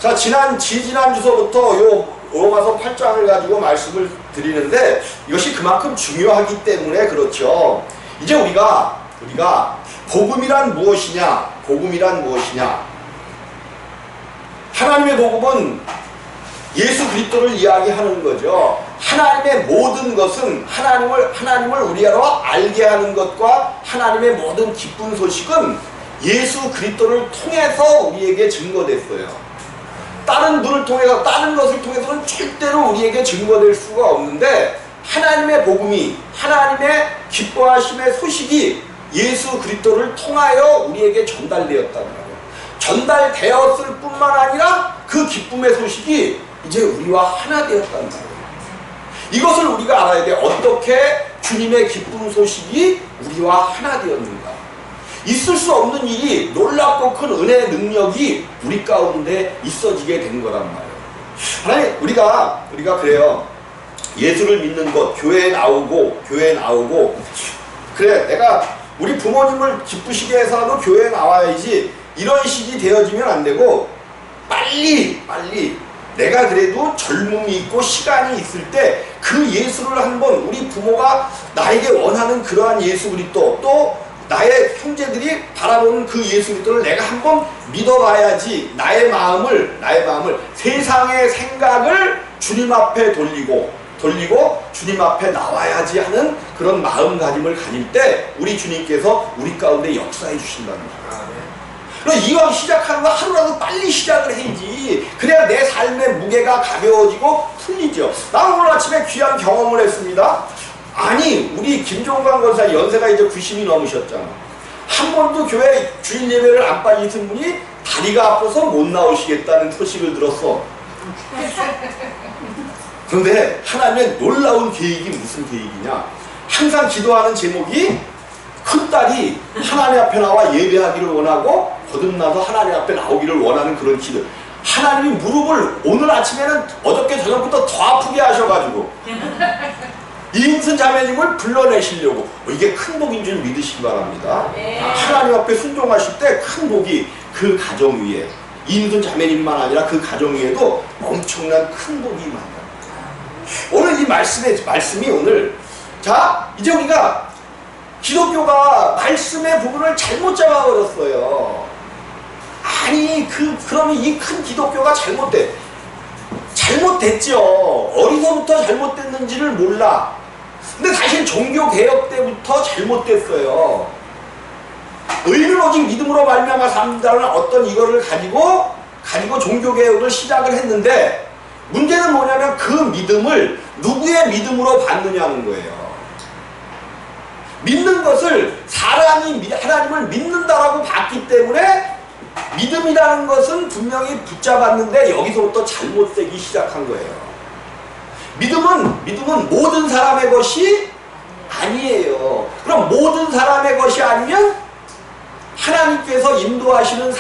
자, 지난 주서부터 요 로마서 8장을 가지고 말씀을 드리는데 이것이 그만큼 중요하기 때문에 그렇죠. 이제 우리가 복음이란 무엇이냐? 복음이란 무엇이냐? 하나님의 복음은 예수 그리스도를 이야기하는 거죠. 하나님의 모든 것은 하나님을 우리로 알게 하는 것과 하나님의 모든 기쁜 소식은 예수 그리스도를 통해서 우리에게 증거됐어요. 다른 분을 통해서, 다른 것을 통해서는 절대로 우리에게 증거될 수가 없는데 하나님의 복음이, 하나님의 기뻐하심의 소식이 예수 그리스도를 통하여 우리에게 전달되었다는 거예요. 전달되었을 뿐만 아니라 그 기쁨의 소식이 이제 우리와 하나 되었다는 거예요. 이것을 우리가 알아야 돼. 어떻게 주님의 기쁜 소식이 우리와 하나 되었는가. 있을 수 없는 일이 놀랍고 큰 은혜의 능력이 우리 가운데 있어지게 된 거란 말이에요. 하나님, 우리가 그래요. 예수를 믿는 것, 교회에 나오고, 그래, 내가 우리 부모님을 기쁘시게 해서라도 교회에 나와야지, 이런 식이 되어지면 안 되고, 빨리, 내가 그래도 젊음이 있고 시간이 있을 때 그 예수를 한번 우리 부모가 나에게 원하는 그러한 예수 그리스도, 또 나의 형제들이 바라보는 그 예수 그리스도를 내가 한번 믿어봐야지, 나의 마음을 세상의 생각을 주님 앞에 돌리고 주님 앞에 나와야지 하는 그런 마음가짐을 가질 때 우리 주님께서 우리 가운데 역사해 주신다는 거예요. 그럼 이왕 시작하는 거 하루라도 빨리 시작을 해야지. 그래야 내 삶의 무게가 가벼워지고 풀리죠. 나는 오늘 아침에 귀한 경험을 했습니다. 아니, 우리 김종관 권사 연세가 이제 90이 넘으셨잖아. 한 번도 교회 주일 예배를 안 빠지신 분이 다리가 아파서 못 나오시겠다는 소식을 들었어. 그런데 하나님의 놀라운 계획이 무슨 계획이냐? 항상 기도하는 제목이 큰딸이 하나님 앞에 나와 예배하기를 원하고 거듭나서 하나님 앞에 나오기를 원하는 그런 기도. 하나님이 무릎을 오늘 아침에는 어저께 저녁부터 더 아프게 하셔가지고 이인순 자매님을 불러내시려고, 이게 큰 복인 줄 믿으시기 바랍니다. 하나님 앞에 순종하실 때 큰 복이 그 가정 위에, 이인순 자매님만 아니라 그 가정 위에도 엄청난 큰 복이 만납니다. 오늘 이 말씀이 오늘, 자, 이제 우리가 기독교가 말씀의 부분을 잘못 잡아버렸어요. 아니, 그러면 이 큰 기독교가 잘못됐죠. 어디서부터 잘못됐는지를 몰라. 근데 사실 종교개혁 때부터 잘못됐어요. 의인은 오직 믿음으로 말미암아 산다는 어떤 이거를 가지고 종교개혁을 시작을 했는데, 문제는 뭐냐면 그 믿음을 누구의 믿음으로 받느냐는 거예요. 믿는 것을 사람이 하나님을 믿는다라고 봤기 때문에 믿음이라는 것은 분명히 붙잡았는데 여기서부터 잘못되기 시작한 거예요. 믿음은 모든 사람의 것이 아니에요. 그럼 모든 사람의 것이 아니면 하나님께서 인도하시는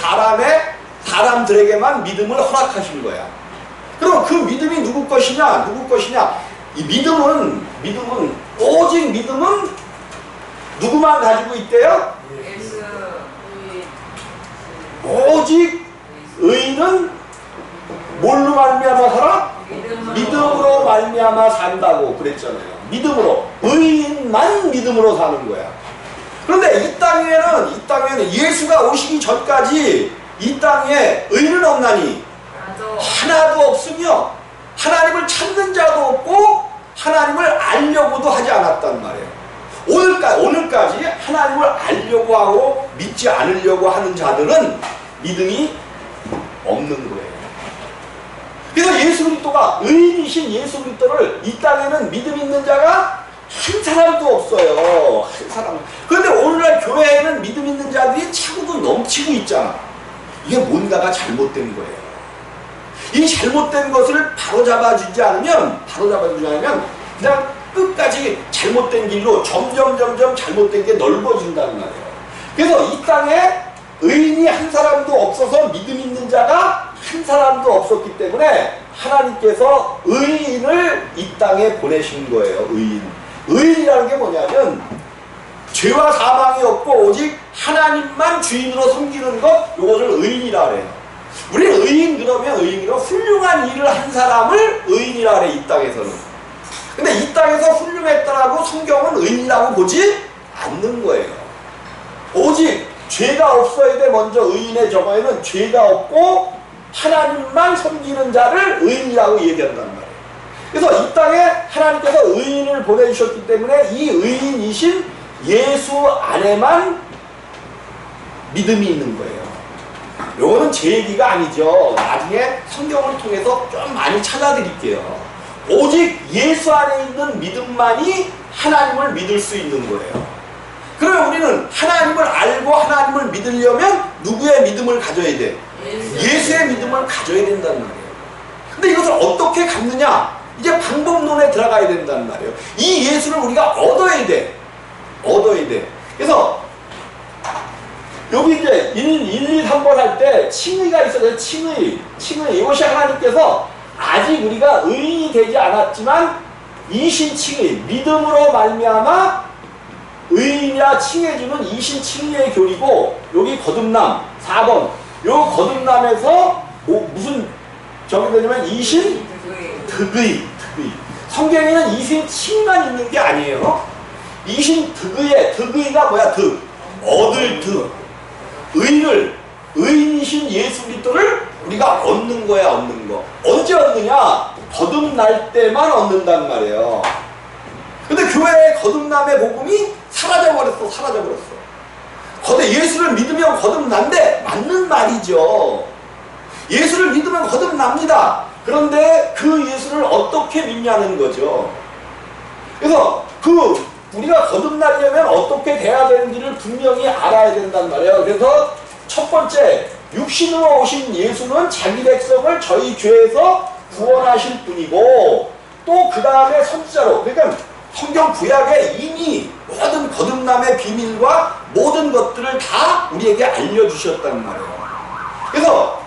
사람들에게만 믿음을 허락하신 거야. 그럼 그 믿음이 누구 것이냐? 이 믿음은 오직 믿음은 누구만 가지고 있대요? 오직 의인은 뭘로 말미암아 살아? 믿음으로 말미암아 산다고 그랬잖아요. 믿음으로, 의인만 믿음으로 사는 거야. 그런데 이 땅에는 예수가 오시기 전까지 이 땅에 의인은 없나니 하나도 없으며 하나님을 찾는 자도 없고 하나님을 알려고도 하지 않았단 말이에요. 오늘까지 하나님을 알려고 하고 믿지 않으려고 하는 자들은 믿음이 없는 거예요. 그래서 예수 그리스도가, 의인이신 예수 그리스도를 이 땅에는 믿음 있는 자가 한 사람도 없어요. 한 사람. 그런데 오늘날 교회에는 믿음 있는 자들이 차고도 넘치고 있잖아. 이게 뭔가가 잘못된 거예요. 이 잘못된 것을 바로잡아주지 않으면 그냥 끝까지 잘못된 길로 점점 잘못된 게 넓어진다는 말이에요. 그래서 이 땅에 의인이 한 사람도 없어서 믿음 있는 자가 한 사람도 없었기 때문에 하나님께서 의인을 이 땅에 보내신 거예요. 의인이라는 게 뭐냐면 죄와 사망이 없고 오직 하나님만 주인으로 섬기는 것, 이것을 의인이라 그래요. 우리는 의인 그러면 의인으로 훌륭한 일을 한 사람을 의인이라 그래, 이 땅에서는. 근데 이 땅에서 훌륭했더라고 성경은 의인이라고 보지 않는 거예요. 오직 죄가 없어야 돼. 먼저 의인의 저거에는 죄가 없고 하나님만 섬기는 자를 의인이라고 얘기한단 말이에요. 그래서 이 땅에 하나님께서 의인을 보내주셨기 때문에 이 의인이신 예수 안에만 믿음이 있는 거예요. 요거는 제 얘기가 아니죠. 나중에 성경을 통해서 좀 많이 찾아드릴게요. 오직 예수 안에 있는 믿음만이 하나님을 믿을 수 있는 거예요. 그러면 우리는 하나님을 알고 하나님을 믿으려면 누구의 믿음을 가져야 돼? 예수의 믿음을 가져야 된다는 말이에요. 근데 이것을 어떻게 갖느냐? 이제 방법론에 들어가야 된다는 말이에요. 이 예수를 우리가 얻어야 돼. 얻어야 돼. 그래서 여기 이제 1, 2, 3번 할 때 칭의가 있어요. 칭의. 이것이 하나님께서 아직 우리가 의인이 되지 않았지만 이신칭의, 믿음으로 말미암아 의인이라 칭해주는 이신칭의의 교리고, 여기 거듭남 4번. 요 거듭남에서 무슨 저기 되냐면 이신득의. 성경에는 이신칭만 있는 게 아니에요. 득의가 뭐야? 얻을 득. 의인이신 예수 그리스도를 우리가 얻는 거야, 얻는 거. 언제 얻느냐? 거듭날 때만 얻는단 말이에요. 근데 교회의 거듭남의 복음이 사라져버렸어. 예수를 믿으면 거듭난대. 맞는 말이죠. 예수를 믿으면 거듭납니다. 그런데 그 예수를 어떻게 믿냐는 거죠. 그래서 우리가 거듭나려면 어떻게 돼야 되는지를 분명히 알아야 된단 말이에요. 그래서 첫 번째, 육신으로 오신 예수는 자기 백성을 저희 죄에서 구원하실 분이고, 또 그 다음에 선지자로, 그러니까 성경 구약에 이미 모든 거듭남의 비밀과 모든 것들을 다 우리에게 알려주셨단 말이에요. 그래서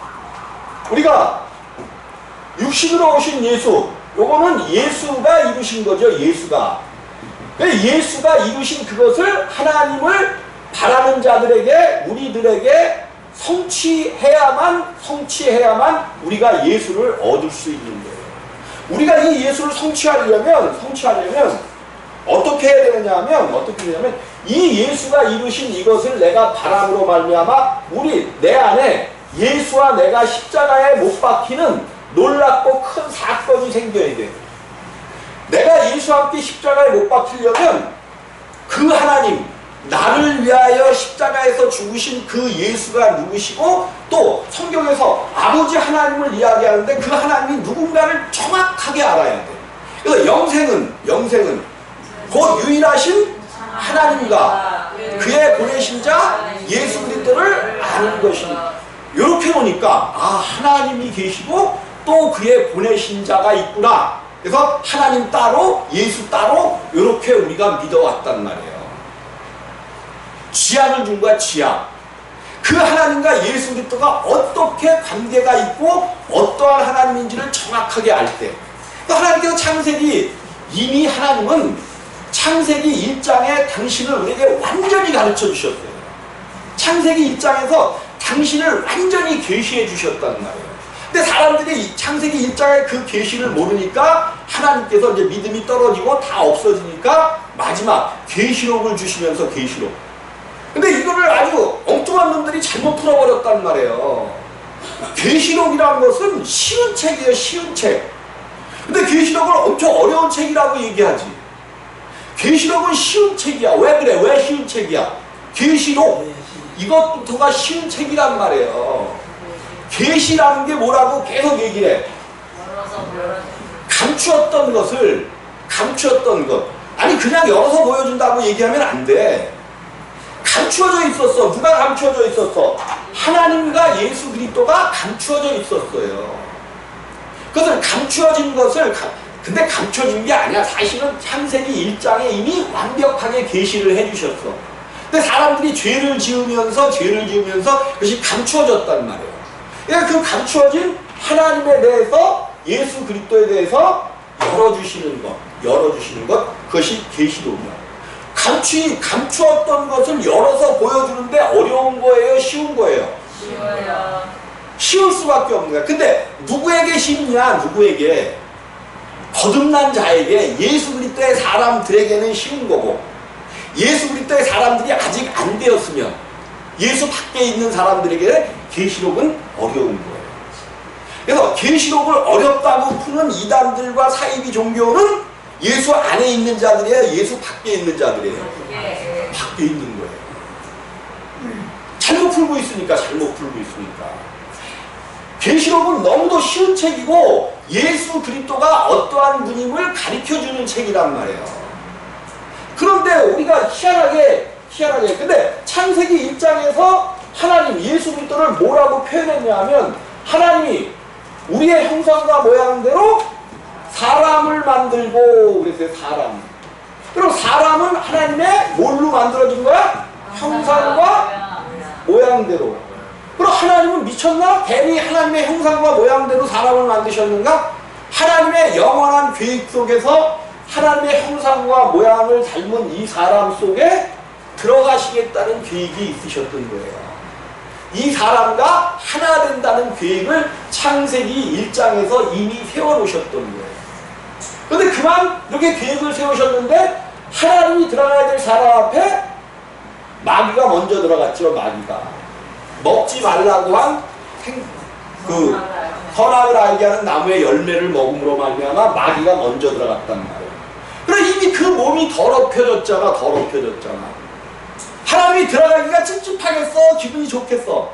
우리가 육신으로 오신 예수, 요거는 예수가 이루신 거죠. 예수가 이루신 그것을 하나님을 바라는 자들에게, 우리들에게 성취해야만 우리가 예수를 얻을 수 있는 거예요. 우리가 이 예수를 성취하려면 어떻게 해야 되느냐 하면, 이 예수가 이루신 이것을 내가 바람으로 말미암아 내 안에 예수와 내가 십자가에 못 박히는 놀랍고 큰 사건이 생겨야 돼. 내가 예수와 함께 십자가에 못 박히려면 그 하나님, 나를 위하여 십자가에서 죽으신 그 예수가 누구시고, 또 성경에서 아버지 하나님을 이야기하는데 그 하나님이 누군가를 정확하게 알아야 돼. 그래서 영생은 곧 유일하신 하나님과 그의 보내신 자 예수 그리스도를 아는 것입니다. 이렇게 보니까 하나님이 계시고 또 그의 보내신 자가 있구나. 그래서 하나님 따로 예수 따로 이렇게 우리가 믿어왔단 말이에요. 지약을 준 거야. 지약. 그 하나님과 예수 그리스도가 어떻게 관계가 있고 어떠한 하나님인지를 정확하게 알 때, 하나님께서 이미 하나님은 창세기 1장에 당신을 우리에게 완전히 가르쳐 주셨어요. 창세기 1장에서 당신을 완전히 계시해 주셨단 말이에요. 근데 사람들이 창세기 1장의 그 계시를 모르니까 하나님께서 이제 믿음이 떨어지고 다 없어지니까 마지막 계시록을 주시면서 계시록. 근데 이거를 아주 엉뚱한 놈들이 잘못 풀어버렸단 말이에요. 계시록이라는 것은 쉬운 책이에요. 쉬운 책. 근데 계시록을 엄청 어려운 책이라고 얘기하지. 계시록은 쉬운 책이야. 왜 그래? 왜 쉬운 책이야? 계시록 이것부터가 쉬운 책이란 말이에요. 계시라는 게 뭐라고 계속 얘기를 해. 감추었던 것. 아니 그냥 열어서 보여준다고 얘기하면 안 돼. 감추어져 있었어. 누가 감추어져 있었어? 하나님과 예수 그리스도가 감추어져 있었어요. 그것을 감추어진 것을 근데 감춰진 게 아니야. 사실은 창세기 1장에 이미 완벽하게 계시를 해주셨어. 근데 사람들이 죄를 지으면서 그것이 감추어졌단 말이에요. 그러니까 그 감추어진 하나님에 대해서, 예수 그리스도에 대해서 열어주시는 것, 그것이 계시록이야. 감추었던 것을 열어서 보여주는데 어려운 거예요? 쉬운 거예요? 쉬워요. 쉬울 수밖에 없는 거야. 근데 누구에게 쉽냐? 누구에게? 거듭난 자에게, 예수 그리스도의 사람들에게는 쉬운 거고, 예수 그리스도의 사람들이 아직 안 되었으면 예수 밖에 있는 사람들에게 계시록은 어려운 거예요. 그래서 계시록을 어렵다고 푸는 이단들과 사이비 종교는 예수 안에 있는 자들이에요, 예수 밖에 있는 자들이에요? 밖에 있는 거예요. 잘못 풀고 있으니까. 계시록은 너무도 쉬운 책이고 예수 그리스도가 어떠한 분임을 가르쳐주는 책이란 말이에요. 그런데 우리가 희한하게 근데 창세기 1장에서 하나님 예수 그리스도를 뭐라고 표현했냐 하면, 하나님이 우리의 형상과 모양대로 사람을 만들고 그랬어요. 사람. 그럼 사람은 하나님의 뭘로 만들어진 거야? 형상과 모양대로. 그럼 하나님은 미쳤나? 괜히 하나님의 형상과 모양대로 사람을 만드셨는가? 하나님의 영원한 계획 속에서 하나님의 형상과 모양을 닮은 이 사람 속에 들어가시겠다는 계획이 있으셨던 거예요. 이 사람과 하나 된다는 계획을 창세기 1장에서 이미 세워놓으셨던 거예요. 그런데 그만 이렇게 계획을 세우셨는데 하나님이 들어가야 될 사람 앞에 마귀가 먼저 들어갔죠. 마귀가 먹지 말라고 한 선악을 알게 하는 나무의 열매를 먹음으로 말미암아 마귀가 먼저 들어갔단 말이에요. 그래 이미 그 몸이 더럽혀졌잖아. 하나님이 들어가기가 찝찝하겠어? 기분이 좋겠어?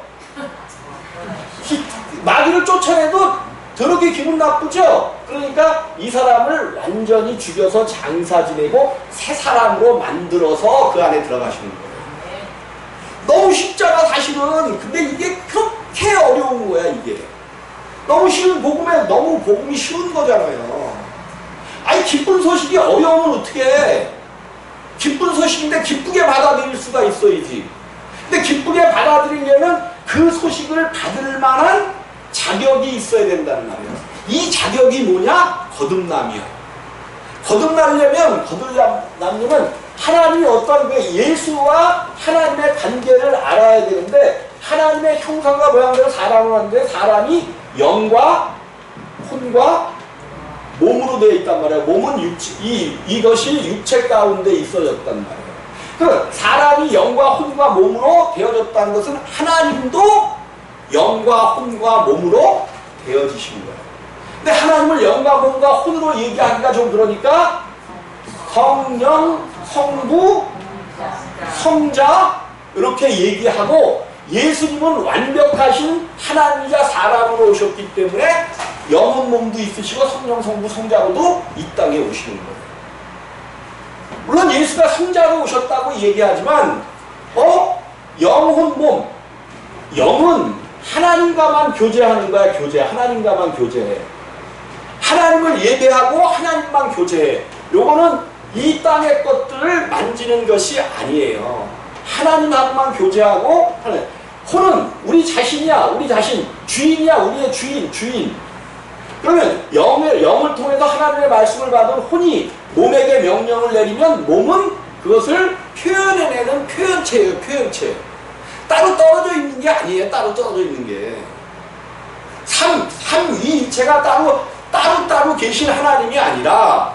마귀를 쫓아내도 더럽게 기분 나쁘죠? 그러니까 이 사람을 완전히 죽여서 장사 지내고 새 사람으로 만들어서 그 안에 들어가시는 거예요. 너무 쉽잖아 사실은. 근데 이게 그렇게 어려운 거야. 이게 너무 쉬운 복음에 너무 복음이 쉬운 거잖아요. 아니 기쁜 소식이 어려우면 어떻게 해? 기쁜 소식인데 기쁘게 받아들일 수가 있어야지. 근데 기쁘게 받아들이려면 그 소식을 받을 만한 자격이 있어야 된다는 말이에요. 이 자격이 뭐냐? 거듭남이야. 거듭나려면 하나님이 어떤 그 예수와 하나님의 관계를 알아야 되는데, 하나님의 형상과 모양대로 사람을 하는데 사람이 영과 혼과 몸으로 되어 있단 말이에요. 몸은 이것이 육체 가운데 있어졌단 말이에요. 그 사람이 영과 혼과 몸으로 되어졌다는 것은 하나님도 영과 혼과 몸으로 되어지신 거예요. 근데 하나님을 영과 몸과 혼으로 얘기하기가 좀 그러니까 성령, 성부, 성자 이렇게 얘기하고, 예수님은 완벽하신 하나님이자 사람으로 오셨기 때문에 영혼 몸도 있으시고 성령, 성부, 성자로도 이 땅에 오시는 거예요. 물론 예수가 성자로 오셨다고 얘기하지만 영혼 몸, 영은 하나님과만 교제하는 거야. 하나님과만 교제해. 하나님을 예배하고 하나님만 교제해. 요거는 이 땅의 것들을 만지는 것이 아니에요. 하나님하고만 교제하고, 혼은 우리 자신이야. 우리 자신. 주인이야. 우리의 주인. 그러면 영을 통해서 하나님의 말씀을 받은 혼이 몸에게 명령을 내리면 몸은 그것을 표현해내는 표현체예요. 따로 떨어져 있는 게 아니에요. 따로 떨어져 있는 게. 삼위일체가 따로 계신 하나님이 아니라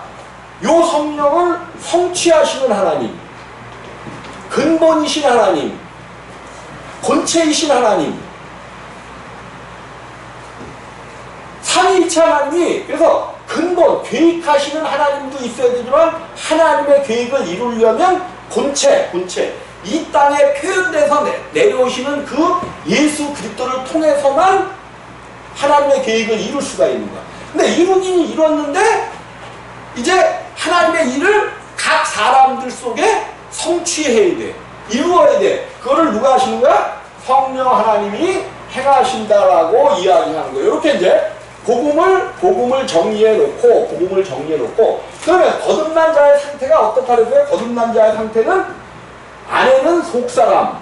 요 성령을 성취하시는 하나님, 근본이신 하나님, 본체이신 하나님, 삼위일체 하나님이, 그래서 근본, 계획하시는 하나님도 있어야 되지만 하나님의 계획을 이루려면 본체, 이 땅에 표현돼서 내려오시는 그 예수 그리스도를 통해서만 하나님의 계획을 이룰 수가 있는 거야. 근데 이루긴 이뤘는데 이제 하나님의 일을 각 사람들 속에 성취해야 돼. 이루어야 돼. 그거를 누가 하시는 거야? 성령 하나님이 행하신다라고 이야기하는 거예요. 이렇게 이제 복음을 정리해 놓고, 그러면 거듭난 자의 상태가 어떻다 그랬어요? 거듭난 자의 상태는 안에는 속사람,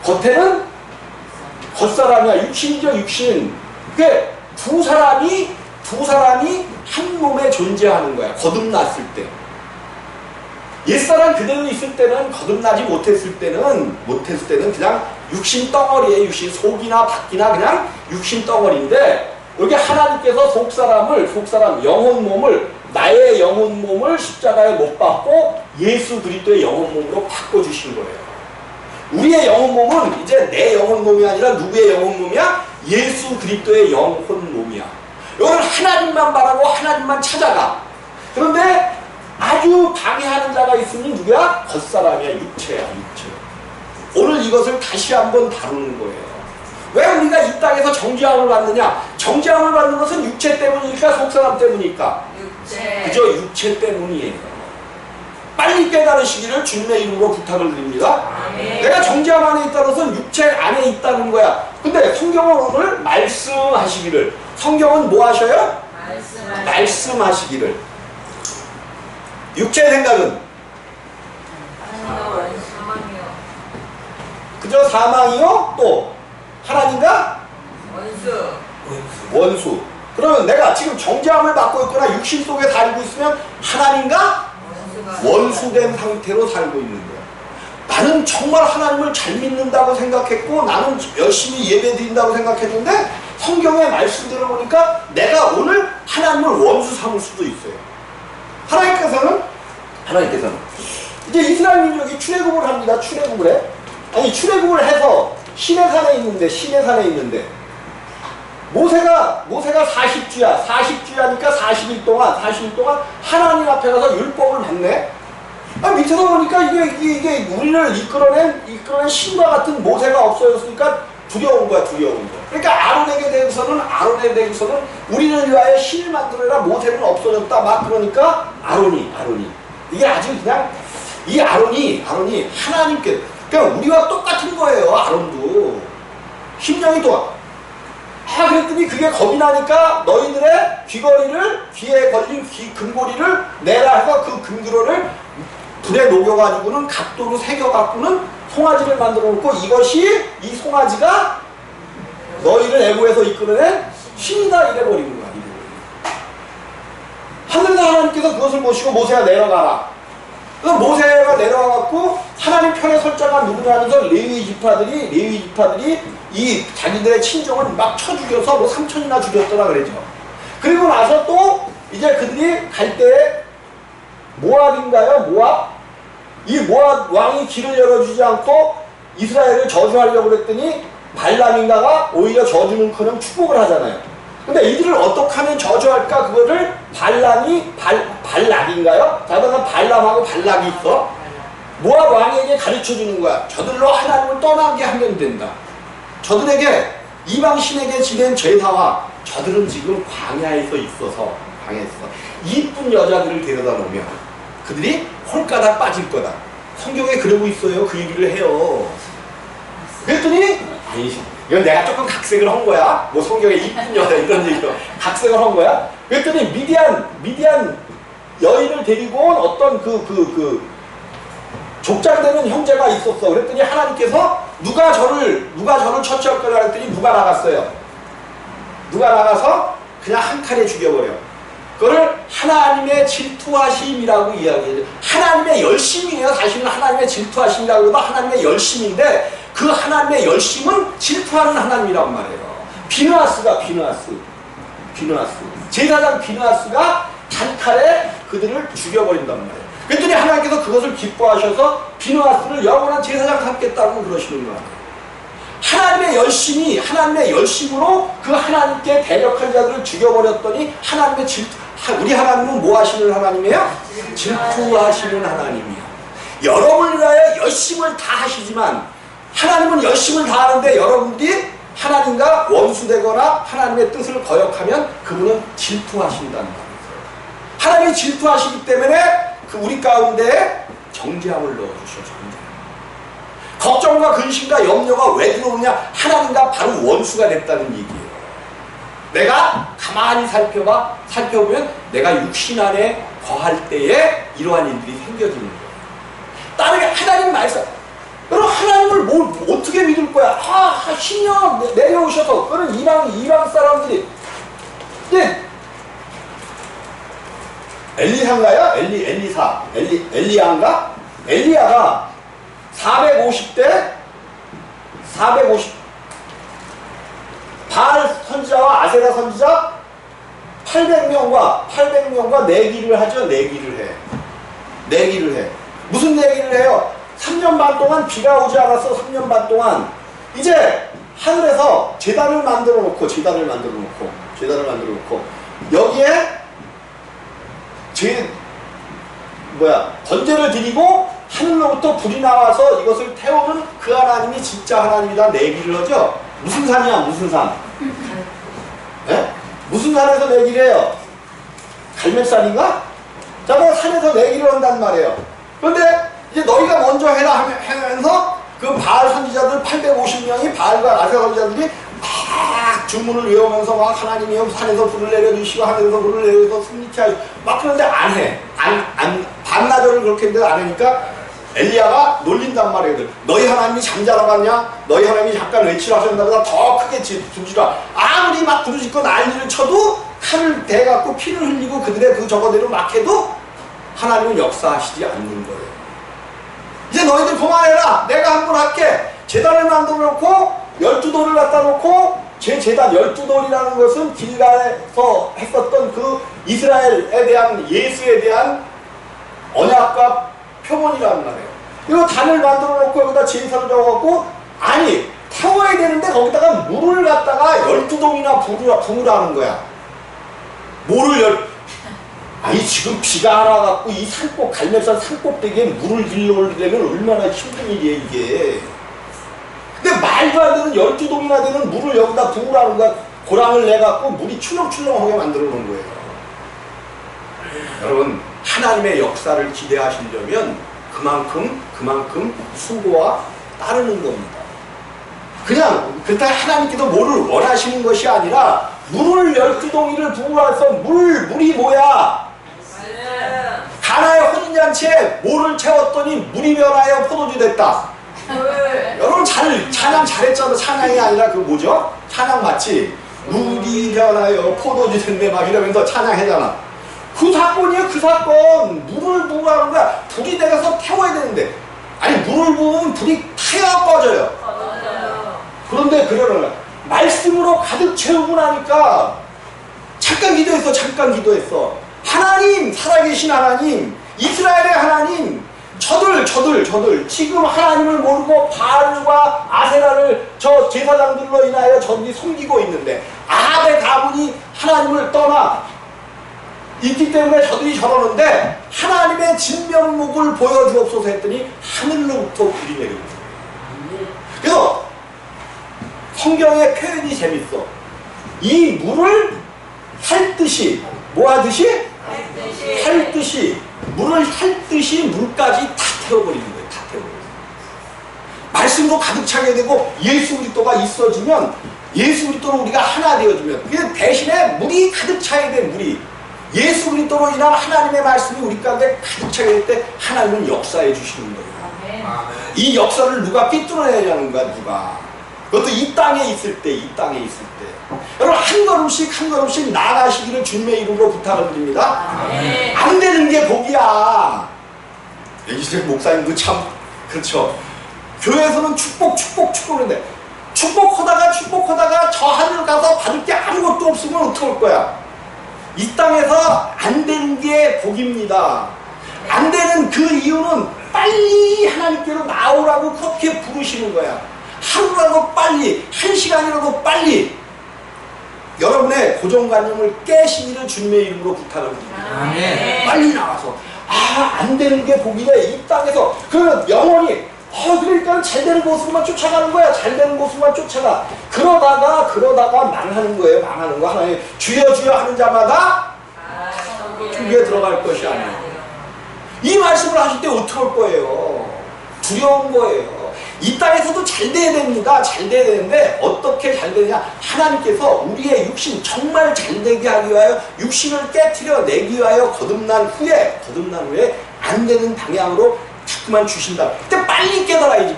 겉에는 겉사람이야. 육신이죠, 육신. 그게 두 사람이 한 몸에 존재하는 거야. 거듭났을 때. 옛사람 그대로 있을 때는, 거듭나지 못했을 때는 그냥 육신 덩어리에, 육신 속이나 밖이나 그냥 육신 덩어리인데, 여기 하나님께서 속사람 영혼 몸을, 나의 영혼 몸을 십자가에 못 박고 예수 그리스도의 영혼 몸으로 바꿔주신 거예요. 우리의 영혼 몸은 이제 내 영혼 몸이 아니라 누구의 영혼 몸이야? 예수 그리스도의 영혼 몸이야. 이거는 하나님만 바라고 하나님만 찾아가. 그런데 아주 방해하는 자가 있으니 누구야? 겉사람이야. 육체야. 오늘 이것을 다시 한번 다루는 거예요. 왜 우리가 이 땅에서 정죄함을 받느냐? 정죄함을 받는 것은 육체 때문이니까, 속사람 때문이니까? 그저 육체 때문이에요. 빨리 깨달으시기를 주님의 이름으로 부탁을 드립니다. 내가 정죄함 안에 있다는 것은 육체 안에 있다는 거야. 근데 성경은 오늘 말씀하시기를, 성경은 뭐 하셔요? 말씀하시기를. 육체의 생각은 그저 사망이요? 또 하나님과 원수. 그러면 내가 지금 정죄함을 받고 있거나 육신 속에 살고 있으면 하나님과 원수된 상태로 살고 있는 거야. 나는 정말 하나님을 잘 믿는다고 생각했고, 나는 열심히 예배 드린다고 생각했는데, 성경의 말씀대로 보니까 내가 오늘 하나님을 원수 삼을 수도 있어요. 하나님께서는 이제 이스라엘 민족이 출애굽을 합니다. 출애굽을 해. 아니, 출애굽을 해서 시내산에 있는데 모세가 40주야. 40주야니까 40일 동안 하나님 앞에 가서 율법을 받네. 밑에서 보니까 이게 우리를 이끌어낸 신과 같은 모세가 없어졌으니까 두려운 거야. 그러니까 아론에게 대해서는 우리를 위하여 신을 만들어라. 모세는 없어졌다. 막 그러니까 아론이 이게 아주 그냥 이 아론이 하나님께, 그러니까 우리와 똑같은 거예요. 아론도 10년이 동안. 그랬더니 그게 겁이 나니까 너희들의 귀에 걸린 금고리를 내라 해서 그 금기로를 불에 녹여가지고는 각도로 새겨갖고는 송아지를 만들어 놓고, 이 송아지가 너희를 애고에서 이끌어낸 신이다 이래버리는 거야. 하늘나 하나님께서 그것을 보시고 모세가 내려가라. 그래서 모세가 내려와갖고 하나님 편에 설 자가 누구냐 하면서 레위 지파들이 이 자기들의 친정을 막 쳐 죽여서 뭐 3천이나 죽였더라 그러죠. 그리고 나서 또 이제 그들이 갈 때 모압인가요? 이 모압 왕이 길을 열어주지 않고 이스라엘을 저주하려고 그랬더니 발람인가가 오히려 저주는커녕 축복을 하잖아요. 근데 이들을 어떻게 하면 저주할까? 그거를 발락인가요? 자다가 발람하고 발락이 있어. 모압 왕에게 가르쳐주는 거야. 저들로 하나님을 떠나게 하면 된다. 저들에게 이방신에게 지낸 제사와 저들은 지금 광야에서 이쁜 여자들을 데려다 놓으면 그들이 홀가닥 빠질 거다. 성경에 그러고 있어요. 그 얘기를 해요. 그랬더니 이건 내가 조금 각색을 한 거야. 뭐 성경에 이쁜 여자 이런 얘기로 각색을 한 거야. 그랬더니 미디안 여인을 데리고 온 어떤 족장되는 형제가 있었어. 그랬더니 하나님께서 누가 저를 처치할 거라 그랬더니 누가 나갔어요. 누가 나가서 그냥 한 칼에 죽여버려. 그거를 하나님의 질투하심이라고 이야기해요. 하나님의 열심이에요. 사실은 하나님의 질투하심이라고 해도 하나님의 열심인데, 그 하나님의 열심은 질투하는 하나님이란 말이에요. 비느하스 제사장 비느하스가 단칼에 그들을 죽여버린단 말이에요. 그랬더니 하나님께서 그것을 기뻐하셔서 비느하스를 영원한 제사장 삼겠다고 그러시는 거예요. 하나님의 열심으로 그 하나님께 대적한 자들을 죽여버렸더니 하나님의 우리 하나님은 뭐 하시는 하나님이에요? 질투하시는 하나님이에요. 여러분을 위하여 열심을 다 하시지만 하나님은 열심을 다 하는데 여러분들이 하나님과 원수되거나 하나님의 뜻을 거역하면 그분은 질투하신다는 거예요. 하나님이 질투하시기 때문에 우리 가운데 정죄함을 넣어주셔. 걱정과 근심과 염려가 왜 들어오냐? 하나님과 바로 원수가 됐다는 얘기예요. 내가 가만히 살펴보면 내가 육신 안에 거할 때에 이러한 일들이 생겨지는 거예요. 다르게 하나님 말씀, 여러분 하나님을 어떻게 믿을 거야? 신령 내려오셔서, 그런 이방 사람들이, 엘리사인가요? 엘리야인가? 엘리야가 450 바알 선지자와 아세라 선지자 800명과 내기를 하죠. 내기를 해. 무슨 내기를 해요? 3년 반 동안 비가 오지 않았어. 3년 반 동안. 이제 하늘에서 제단을 만들어 놓고 여기에 번제를 드리고 하늘로부터 불이 나와서 이것을 태우는 그 하나님이 진짜 하나님이다 내기를 하죠. 무슨 산이야? 무슨 산? 예? 무슨 산에서 내기를 해요? 갈멜산인가? 자, 그 산에서 내기를 한단 말이에요. 그런데 이제 너희가 먼저 해라 하면서 그 바알 선지자들 850명이 바알과 아세라 선지자들이 막 주문을 외우면서 막 하나님이여 산에서 불을 내려주시고 하늘에서 불을 내려서 승리케 하시고 막 그런데 안 해. 반나절을 그렇게 했는데 안 하니까 엘리야가 놀린단 말이에요. 너희 하나님이 잠자러 갔냐? 너희 하나님이 잠깐 외치라 하셨나보다 더 크게 부르시라. 아무리 막 부르짖고 난리를 쳐도 칼을 대갖고 피를 흘리고 그들의 그 저거대로 막 해도 하나님은 역사하시지 않는 거예요. 이제 너희들 그만해라. 내가 한 번 할게. 제단을 만들어 놓고 12돌을 갖다 놓고 제 제단 12돌이라는 것은 길가에서 했었던 그 이스라엘에 대한 예수에 대한 언약과 표본이라는 말이에요. 이거 단을 만들어 놓고 여기다 제사를 적어갖고 아니 태워야 되는데 거기다가 물을 갖다가 12동이나 부으라는 거야. 아니 지금 비가 안 와갖고 이 갈멜산 산꼭대기에 물을 길러오려면 얼마나 힘든 일이에요 이게. 근데 말도 안 되는 12동이나 되는 물을 여기다 부으라는 거야. 고랑을 내갖고 물이 출렁출렁하게 만들어 놓은 거예요. 여러분 하나님의 역사를 기대하시려면 그만큼 수고와 따르는 겁니다. 그냥 그렇다고 하나님께서 뭐를 원하시는 것이 아니라 물을 12동이를 부어서 물이 뭐야? 가나의 혼인잔치에 물을 채웠더니 물이 변하여 포도주 됐다. 여러분 찬양 잘했잖아. 찬양이 아니라 그 뭐죠? 찬양 맞지? 물이 변하여 포도주 됐네 막 이러면서 찬양하잖아. 그 사건이에요. 그 사건. 물을 부으라는 거야. 불이 내려서 태워야 되는데 아니 물을 부으면 불이 타야 꺼져요. 그런데 그러는 거야. 말씀으로 가득 채우고 나니까 잠깐 기도했어. 하나님, 살아계신 하나님, 이스라엘의 하나님, 저들 지금 하나님을 모르고 바알과 아세라를 저 제사장들로 인하여 저들이 섬기고 있는데 아합의 가문이 하나님을 떠나 있기 때문에 저들이 저러는데 하나님의 진면목을 보여주옵소서 했더니 하늘로부터 불이 내리고 있어요. 그래서 성경의 표현이 재밌어. 이 물을 핥듯이 물을 핥듯이 물까지 다 태워버리는 거예요. 다 태워버리는 거예요. 말씀도 가득 차게 되고 예수 그리스도가 있어지면 예수 그리스도로 우리가 하나 되어지면 그 대신에 물이 가득 차야 돼. 물이 예수 그리스도로 인한 하나님의 말씀이 우리 가운데 가득 차게 될 때 하나님은 역사해 주시는 거예요. 아멘. 이 역사를 누가 삐뚤어내냐는 거야. 누가. 그것도 이 땅에 있을 때. 여러분 한 걸음씩 나아가시기를 주님의 이름으로 부탁을 드립니다. 아멘. 안 되는 게 복이야. 이제 목사님도 참 그렇죠. 교회에서는 축복인데 축복하다가 저 하늘 가서 받을 게 아무것도 없으면 어떻게 할 거야? 이 땅에서 안 되는 게 복입니다. 안 되는 그 이유는 빨리 하나님께로 나오라고 그렇게 부르시는 거야. 하루라도 빨리, 1시간이라도 빨리 여러분의 고정관념을 깨시기를 주님의 이름으로 부탁을 드립니다. 아멘. 빨리 나와서 안 되는 게 복이래. 이 땅에서 그러면 영원히 그러니까 잘 되는 곳으로만 쫓아가는 거야. 잘 되는 곳으로만 쫓아가. 그러다가 망하는 거예요. 망하는 거. 하나님 주여 하는 자마다 천국에 들어갈 것이 아니에요. 이 말씀을 하실 때 어떻게 할 거예요? 두려운 거예요. 이 땅에서도 잘 돼야 됩니다. 잘 돼야 되는데 어떻게 잘 되느냐? 하나님께서 우리의 육신 정말 잘 되게 하기 위하여 육신을 깨트려 내기 위하여 거듭난 후에 안 되는 방향으로 자꾸만 주신다. 그때 빨리 깨달아야지.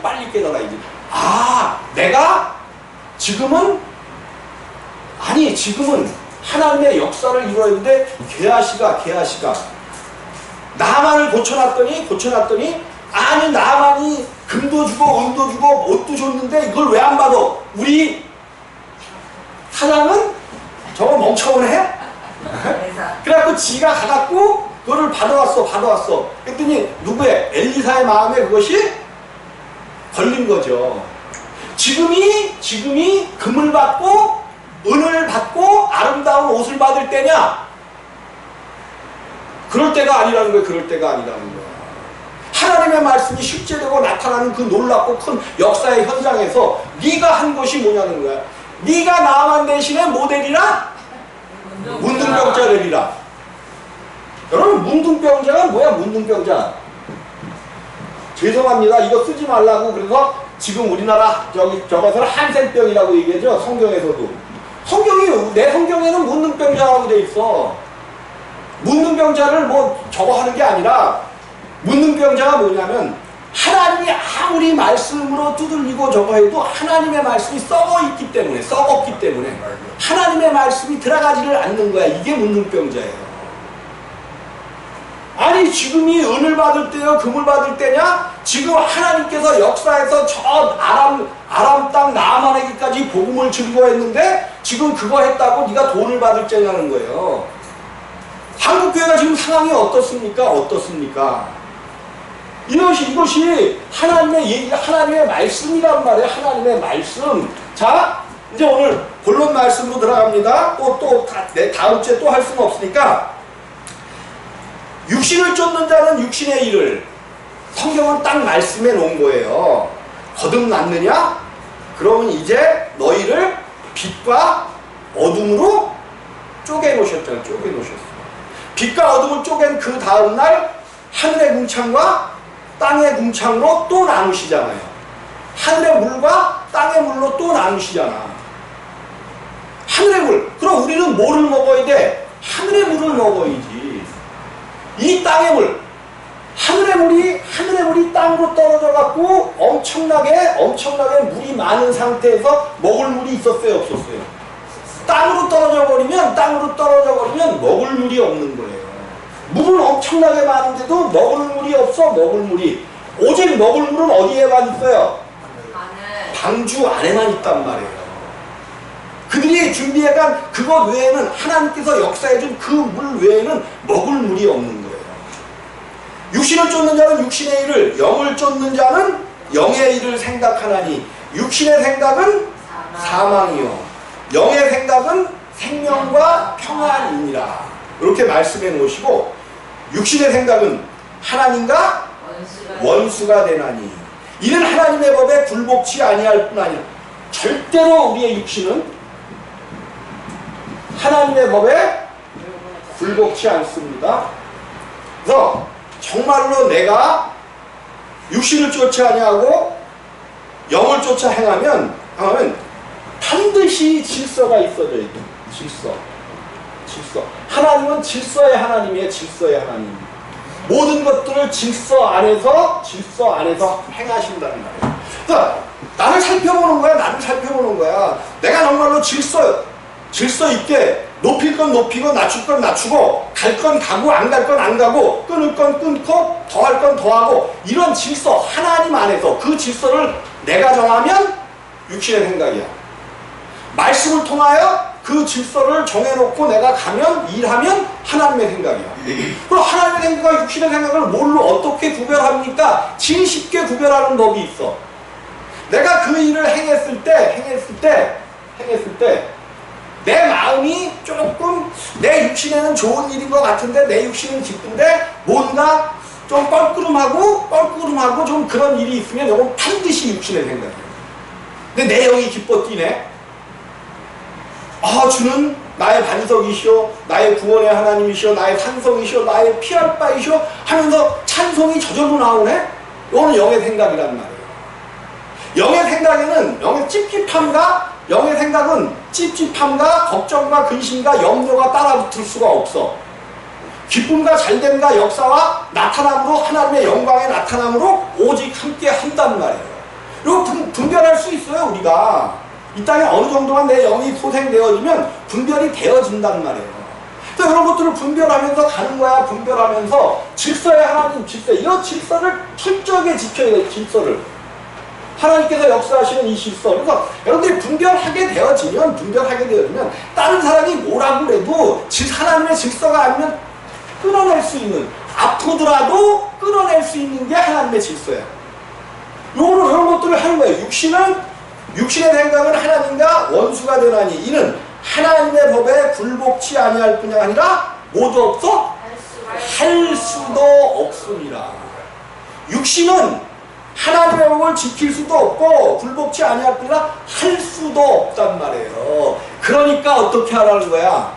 내가 지금은 하나님의 역사를 이루어야 되는데 게하시가 나만을 고쳐놨더니 아니 나만이 금도 주고 은도 주고 옷도 줬는데 이걸 왜 안 받아? 우리 사장은 저거 멍청하네? 그래갖고 지가 가갖고 그거를 받아왔어. 그랬더니 누구의? 엘리사의 마음에 그것이 걸린 거죠. 지금이 금을 받고 은을 받고 아름다운 옷을 받을 때냐? 그럴 때가 아니라는 거예요. 그럴 때가 아니라는 거예요. 하나님의 말씀이 실제되고 나타나는 그 놀랍고 큰 역사의 현장에서 네가 한 것이 뭐냐는 거야. 네가 나만 대신에 모델이라? 문둥병자 되리라. 여러분 문둥병자가 뭐야? 문둥병자. 죄송합니다. 이거 쓰지 말라고 그래서 지금 우리나라 저것을 한센병이라고 얘기하죠. 성경에서도. 내 성경에는 문둥병자라고 돼 있어. 문둥병자를 뭐 저거 하는 게 아니라 문둥병자가 뭐냐면 하나님이 아무리 말씀으로 두들리고 저거 해도 하나님의 말씀이 썩었기 때문에 하나님의 말씀이 들어가지를 않는 거야. 이게 문둥병자예요. 아니 지금이 은을 받을 때요 금을 받을 때냐? 지금 하나님께서 역사에서 저 아람 땅 나아만에게까지 복음을 증거했는데 지금 그거 했다고 네가 돈을 받을 때냐는 거예요. 한국교회가 지금 상황이 어떻습니까? 이것이 하나님의 얘기가 하나님의 말씀이란 말이에요. 하나님의 말씀. 자, 이제 오늘 본론 말씀으로 들어갑니다. 다음 주에 또 할 수는 없으니까. 육신을 쫓는 자는 육신의 일을 성경은 딱 말씀해 놓은 거예요. 거듭났느냐? 그러면 이제 너희를 빛과 어둠으로 쪼개놓으셨잖아요. 빛과 어둠을 쪼갠 그 다음날 하늘의 궁창과 땅의 궁창으로 또 나누시잖아요. 하늘의 물과 땅의 물로 또 나누시잖아. 하늘의 물. 그럼 우리는 뭐를 먹어야 돼? 하늘의 물을 먹어야지. 이 땅의 물. 하늘의 물이 땅으로 떨어져 갖고 엄청나게 물이 많은 상태에서 먹을 물이 있었어요, 없었어요? 땅으로 떨어져 버리면 먹을 물이 없는 거예요. 물은 엄청나게 많은데도 먹을 물이 없어. 오직 먹을 물은 어디에만 있어요? 방주 안에만 있단 말이에요. 그들이 준비해간 그것 외에는 하나님께서 역사해준 그 물 외에는 먹을 물이 없는 거예요. 육신을 쫓는 자는 육신의 일을, 영을 쫓는 자는 영의 일을 생각하나니 육신의 생각은 사망이요 영의 생각은 생명과 평안이니라. 이렇게 말씀해 놓으시고 육신의 생각은 하나님과 원수가 되나니 이는 하나님의 법에 굴복치 아니할 뿐 아니라 절대로 우리의 육신은 하나님의 법에 굴복치 않습니다. 그래서 정말로 내가 육신을 쫓아 아니하고 영을 쫓아 행하면 반드시 질서가 있어져야 돼. 질서. 하나님은 질서의 하나님이에요. 모든 것들을 질서 안에서 행하신다는 말이에요. 그러니까 나를 살펴보는 거야. 내가 정말로 질서 있게 높일 건 높이고 낮출 건 낮추고 갈 건 가고 안 갈 건 안 가고 끊을 건 끊고 더할 건 더하고 이런 질서 하나님 안에서 그 질서를 내가 정하면 육신의 생각이야. 말씀을 통하여 그 질서를 정해놓고 내가 가면 일하면 하나님의 생각이야. 그럼 하나님의 생각과 육신의 생각을 뭘로 어떻게 구별합니까? 제일 쉽게 구별하는 법이 있어. 내가 그 일을 행했을 때 내 마음이 조금 내 육신에는 좋은 일인 것 같은데 내 육신은 기쁜데 뭔가 좀 껄끄름하고 좀 그런 일이 있으면 이건 반드시 육신의 생각이에요. 근데 내 영이 기뻐 뛰네. 주는 나의 반석이시오, 나의 구원의 하나님이시오, 나의 산성이시오, 나의 피할 바이시오 하면서 찬송이 저절로 나오네. 이거는 영의 생각이란 말이에요. 영의 생각은 찝찝함과 걱정과 근심과 염려가 따라붙을 수가 없어. 기쁨과 잘됨과 역사와 나타남으로 하나님의 영광의 나타남으로 오직 함께 한단 말이에요. 이거 분별할 수 있어요. 우리가 이 땅에 어느 정도만 내 영이 소생되어지면 분별이 되어진단 말이에요. 또 이런 것들을 분별하면서 가는 거야. 분별하면서 질서의 하나님 질서, 이 질서를 철저하게 지켜야 돼. 질서를 하나님께서 역사하시는 이 질서. 그래서 여러분들이 분별하게 되어지면 다른 사람이 뭐라고 그래도 하나님의 질서가 아니면 끊어낼 수 있는, 아프더라도 끊어낼 수 있는 게 하나님의 질서야. 이런 것들을 하는 거예요. 육신의 생각은 하나님과 원수가 되나니 이는 하나님의 법에 굴복치 아니할 뿐 아니라 모두 없어 할 수도 없습니다. 육신은 하나님의 법을 지킬 수도 없고 굴복치 아니할 뿐이라 할 수도 없단 말이에요. 그러니까 어떻게 하라는 거야?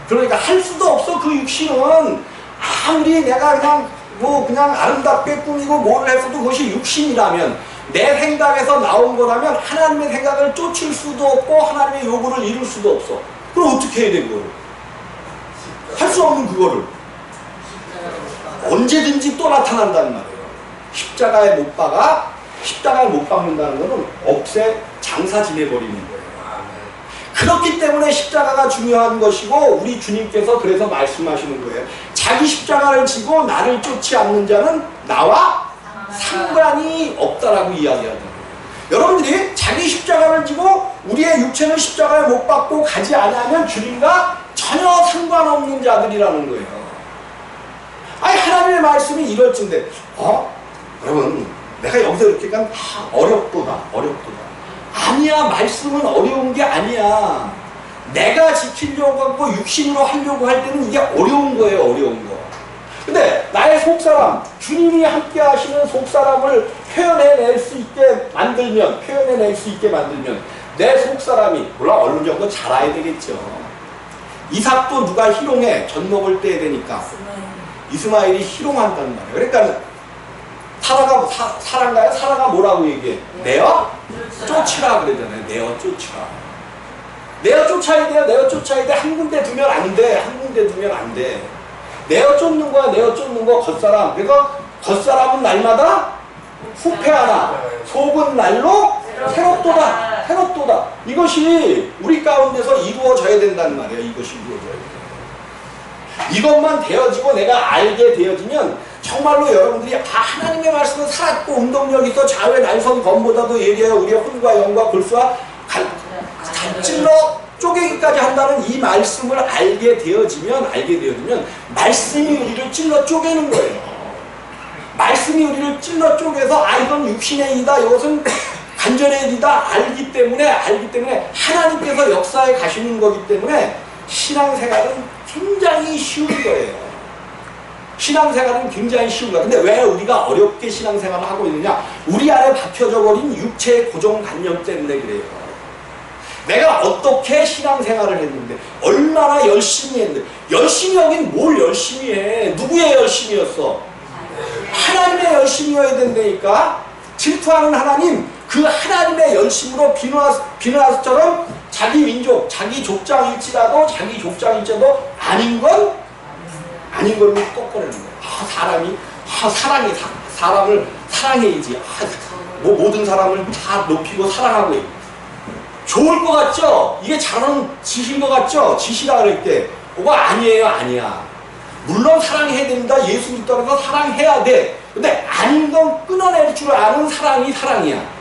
그러니까 할 수도 없어. 그 육신은 아무리 내가 그냥 아름답게 꾸미고 뭘 해서도 그것이 육신이라면, 내 생각에서 나온 거라면 하나님의 생각을 쫓을 수도 없고 하나님의 요구를 이룰 수도 없어. 그럼 어떻게 해야 돼? 그거를 할 수 없는 그거를 언제든지 또 나타난다는 말이에요. 십자가에 못 박는다는 것은 억새 장사 지내버리는 거예요. 그렇기 때문에 십자가가 중요한 것이고, 우리 주님께서 그래서 말씀하시는 거예요. 자기 십자가를 지고 나를 쫓지 않는 자는 나와 상관이 없다라고 이야기하는 거예요. 여러분들이 자기 십자가를 지고 우리의 육체는 십자가에 못 박고 가지 않으면 주님과 전혀 상관없는 자들이라는 거예요. 아니, 하나님의 말씀이 이럴진데, 여러분, 내가 여기서 이렇게 가면 어렵도다. 아니야, 말씀은 어려운 게 아니야. 내가 지키려고 하고 육신으로 하려고 할 때는 이게 어려운 거예요, 어려운 거. 근데 나의 속사람, 주님이 함께 하시는 속사람을 표현해낼 수 있게 만들면 내 속사람이, 물론 어느 정도 잘 알아야 되겠죠. 이삭도 누가 희롱해? 젖 먹을 때 되니까 이스마엘이 희롱한단 말이에요. 그러니까 사라가 뭐라고 얘기해? 내어 쫓으라 그러잖아요. 내어 쫓아야 돼요. 내어 쫓아야 돼. 한 군데 두면 안 돼. 내어 쫓는 거야. 겉사람. 그래서 겉사람은 날마다 후패하나, 속은 날로 새롭도다. 이것이 우리 가운데서 이루어져야 된다는 말이에요. 이것만 되어지고 내가 알게 되어지면 정말로 여러분들이 하나님의 말씀은 살았고 운동력이 있어 좌우의 날선 검보다도 예리하여 우리의 혼과 영과 골수와 찔러 쪼개기까지 한다는 이 말씀을 알게 되어지면 말씀이 우리를 찔러 쪼개는 거예요. 말씀이 우리를 찔러 쪼개서 이건 육신의 일이다, 이것은 간절의 일이다 알기 때문에 하나님께서 역사에 가시는 거기 때문에 신앙생활은 굉장히 쉬운 거예요. 근데 왜 우리가 어렵게 신앙생활을 하고 있느냐? 우리 안에 박혀져 버린 육체의 고정관념 때문에 그래요. 내가 어떻게 신앙생활을 했는데, 얼마나 열심히 했는데, 열심히 하긴 뭘 열심히 해? 누구의 열심이었어? 하나님의 열심이어야 된다니까. 질투하는 하나님, 그 하나님의 열심으로 비누아스처럼 자기 민족, 자기 족장일지라도 아닌 걸로 꺾어내는 거예요. 사람을 사랑해야지. 모든 사람을 다 높이고 사랑하고 있고. 좋을 것 같죠? 이게 잘하는 짓인 것 같죠? 짓이라 그럴 때. 그거 아니야. 물론 사랑해야 됩니다. 예수 믿다고 해서 사랑해야 돼. 근데 아닌 건 끊어낼 줄 아는 사랑이 사랑이야.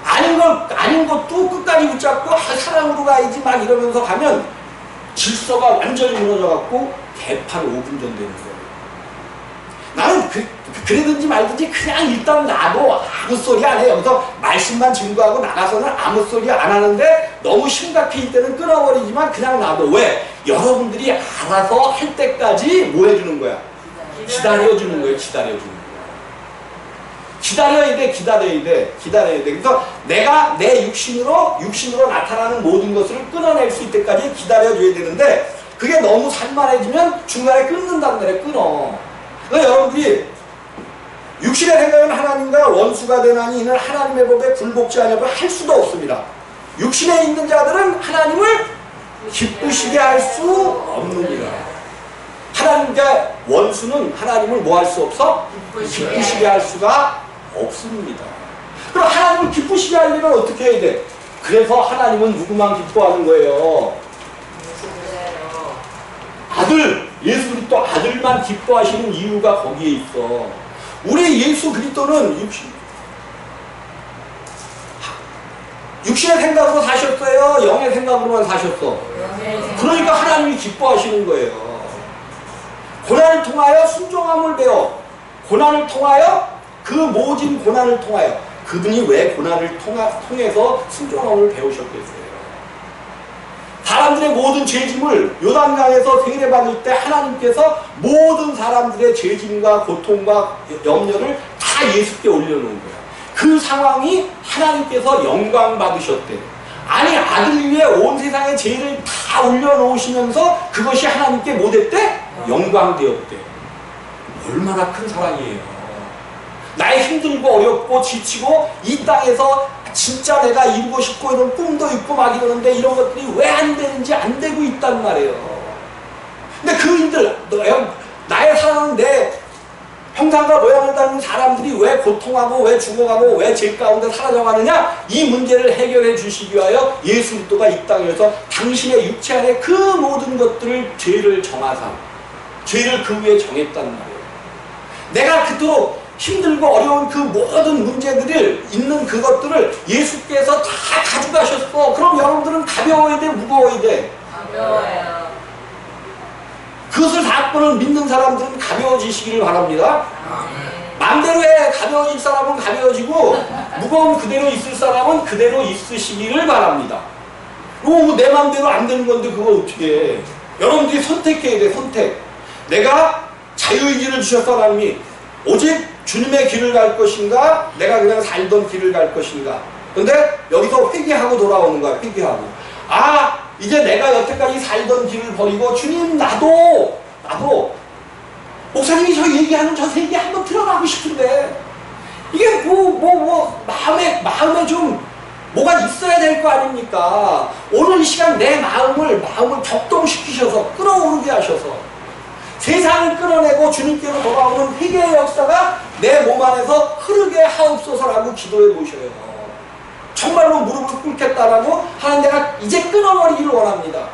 아닌 것도 끝까지 붙잡고 사랑으로 가야지 막 이러면서 가면 질서가 완전히 무너져갖고 개판 5분 전 되는 거예요. 나는 그래든지 말든지 그냥 일단 나도 아무 소리 안 해. 여기서 말씀만 증거하고 나가서는 아무 소리 안 하는데 너무 심각해질 때는 끊어버리지만 그냥 놔둬. 왜? 여러분들이 알아서 할 때까지 뭐 해주는 거야? 기다려주는 거예요. 기다려야 돼. 그래서 내가 내 육신으로 나타나는 모든 것을 끊어낼 수 있을 때까지 기다려줘야 되는데, 그게 너무 산만해지면 중간에 끊는단 말이에요. 끊어. 그러니까 여러분들이 육신의 생각은 하나님과 원수가 되나니 이는 하나님의 법에 굴복지 아니하고 할 수도 없습니다. 육신에 있는 자들은 하나님을 기쁘시게 할 수 없느니라. 하나님과 원수는 하나님을 뭐 할 수 없어? 기쁘시게 할 수가 없습니다. 그럼 하나님을 기쁘시게 하려면 어떻게 해야 돼? 그래서 하나님은 누구만 기뻐하는 거예요? 기뻐하시는 이유가 거기에 있어. 우리 예수 그리스도는 육신의 생각으로 사셨어요? 영의 생각으로만 사셨어? 그러니까 하나님이 기뻐하시는 거예요. 고난을 통하여 순종함을 배워. 고난을 통하여 그 모진 고난을 통하여 그분이 왜 고난을 통해서 순종함을 배우셨겠어요? 사람들의 모든 죄짐을 요단강에서 세례받을 때 하나님께서 모든 사람들의 죄짐과 고통과 염려를 다 예수께 올려놓은 거예요. 그 상황이 하나님께서 영광 받으셨대. 아니 아들 위에 온 세상의 죄를 다 올려놓으시면서 그것이 하나님께 뭐 됐대? 영광 되었대. 얼마나 큰 사랑이에요. 나의 힘들고 어렵고 지치고 이 땅에서 진짜 내가 이루고 싶고 이런 꿈도 있고 막 이러는데 이런 것들이 왜 안 되는지 안 되고 있단 말이에요. 근데 그 힘들, 나의 사랑은 내 형상과 모양을 닮은 사람들이 왜 고통하고 왜 죽어가고 왜 죄 가운데 사라져가느냐, 이 문제를 해결해 주시기 위하여 예수 그리스도가 이 땅에서 당신의 육체 안에 그 모든 것들을 죄를 정하사 죄를 그 위에 정했단 말이에요. 내가 그토록 힘들고 어려운 그 모든 문제들을 있는 그것들을 예수께서 다 가져가셨어. 그럼 여러분들은 가벼워야 돼, 무거워야 돼? 가벼워요. 그것을 사건을 믿는 사람들은 가벼워지시기를 바랍니다. 마음대로 해. 가벼워질 사람은 가벼워지고 무거운 그대로 있을 사람은 그대로 있으시기를 바랍니다. 내 마음대로 안 되는 건데 그걸 어떻게 해. 여러분들이 선택해야 돼. 선택. 내가 자유의지를 주셨어. 하나님이 오직 주님의 길을 갈 것인가 내가 그냥 살던 길을 갈 것인가. 근데 여기서 회개하고 돌아오는 거야. 회개하고 이제 내가 여태까지 살던 길을 버리고 주님 나도 목사님이 저 얘기하는 저 세계 한번 들어가고 싶은데 이게 마음에 좀 뭐가 있어야 될 거 아닙니까? 오늘 이 시간 내 마음을 격동시키셔서 끌어오르게 하셔서 세상을 끌어내고 주님께로 돌아오는 회개의 역사가 내 몸 안에서 흐르게 하옵소서라고 기도해 보셔요. 정말로 무릎을 꿇겠다라고 하나님 내가 이제 끊어버리기를 원합니다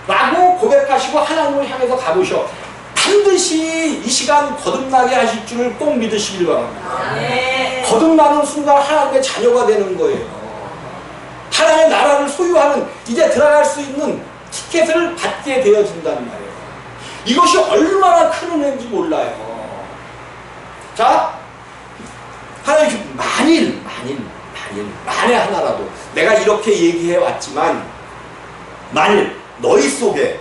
라고 고백하시고 하나님을 향해서 가보셔. 반드시 이 시간 거듭나게 하실 줄을 꼭 믿으시길 바랍니다. 네. 거듭나는 순간 하나님의 자녀가 되는 거예요. 하나님의 나라를 소유하는 이제 들어갈 수 있는 티켓을 받게 되어진단 말이에요. 이것이 얼마나 큰 은혜인지 몰라요. 자, 하나님 만에 하나라도 내가 이렇게 얘기해 왔지만 만일 너희 속에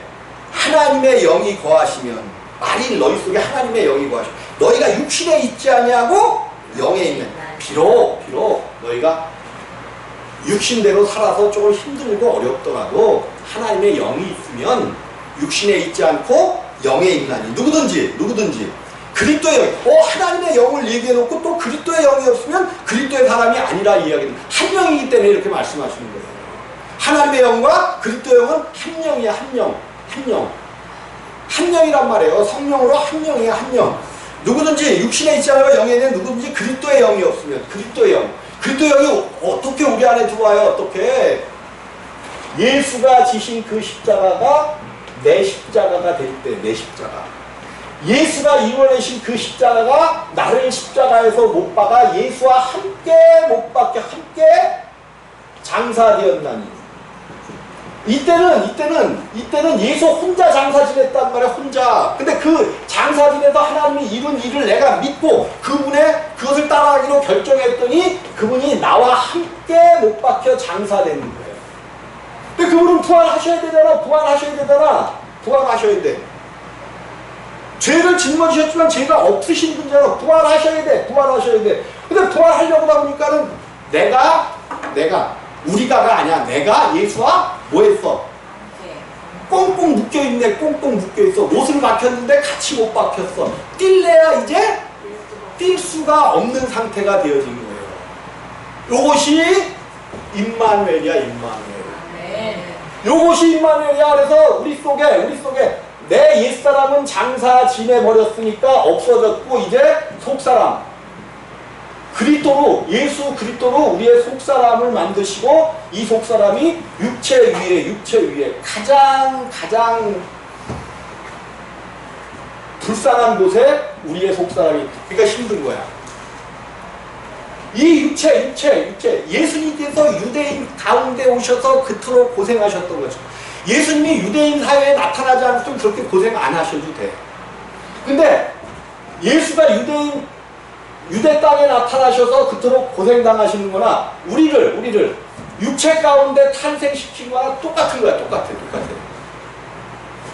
하나님의 영이 거하시면 만일 너희 속에 하나님의 영이 거하시면 너희가 육신에 있지 아니하고 영에 있는 비록 너희가 육신대로 살아서 조금 힘들고 어렵더라도 하나님의 영이 있으면 육신에 있지 않고 영에 있나니 누구든지 그리스도의 영, 하나님의 영을 얘기해놓고 또 그리스도의 영이 없으면 그리스도의 사람이 아니라 이야기합니다. 한 명이기 때문에 이렇게 말씀하시는 거예요. 하나님의 영과 그리스도의 영은 한 명이야. 한 명이란 말이에요. 성령으로 한 명이야. 한 명. 누구든지 육신에 있지 않으면 영에 있는 누구든지 그리스도의 영이 없으면 그리스도의 영이 어떻게 우리 안에 들어와요? 어떻게? 예수가 지신 그 십자가가 내 십자가가 될 때, 내 십자가. 예수가 이루어내신 그 십자가가 나를 십자가에서 못 박아 예수와 함께 못 박혀 함께 장사되었나니. 이때는 예수 혼자 장사 지냈단 말이야. 혼자. 근데 그 장사 지내서 하나님이 이룬 일을 내가 믿고 그것을 따라가기로 결정했더니 그분이 나와 함께 못 박혀 장사되는 거예요. 근데 그분은 부활하셔야 되잖아. 부활하셔야 돼. 죄를 짊어지셨지만 죄가 없으신 분이잖아. 부활하셔야 돼. 근데 부활하려고 하니까는 우리가가 아니야. 내가 예수와 뭐 했어? 꽁꽁 묶여있네. 꽁꽁 묶여있어. 못을 박혔는데 같이 못 박혔어. 뛸래야 이제 뛸 수가 없는 상태가 되어진 거예요. 요것이 임마누엘이야. 요것이 임마누엘이야. 그래서 우리 속에 내 옛사람은 장사 지내버렸으니까 없어졌고 이제 속사람 예수 그리스도로 우리의 속사람을 만드시고 이 속사람이 육체 위에 가장 불쌍한 곳에 우리의 속사람이, 그러니까 힘든 거야. 이 육체. 예수님께서 유대인 가운데 오셔서 그토록 고생하셨던 거죠. 예수님이 유대인 사회에 나타나지 않았으면 그렇게 고생 안 하셔도 돼. 근데 예수가 유대 땅에 나타나셔서 그토록 고생당하시는 거나 우리를 육체 가운데 탄생시킨 거나 똑같은 거야. 똑같아.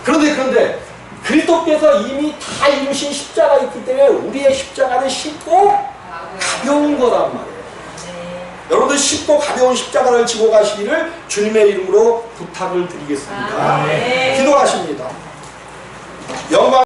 그런데 그리스도께서 이미 다 이루신 십자가 있기 때문에 우리의 십자가는 쉽고 가벼운 거란 말이에요. 여러분들 쉽고 가벼운 십자가를 지고 가시기를 주님의 이름으로 부탁을 드리겠습니다. 기도하십니다. 영광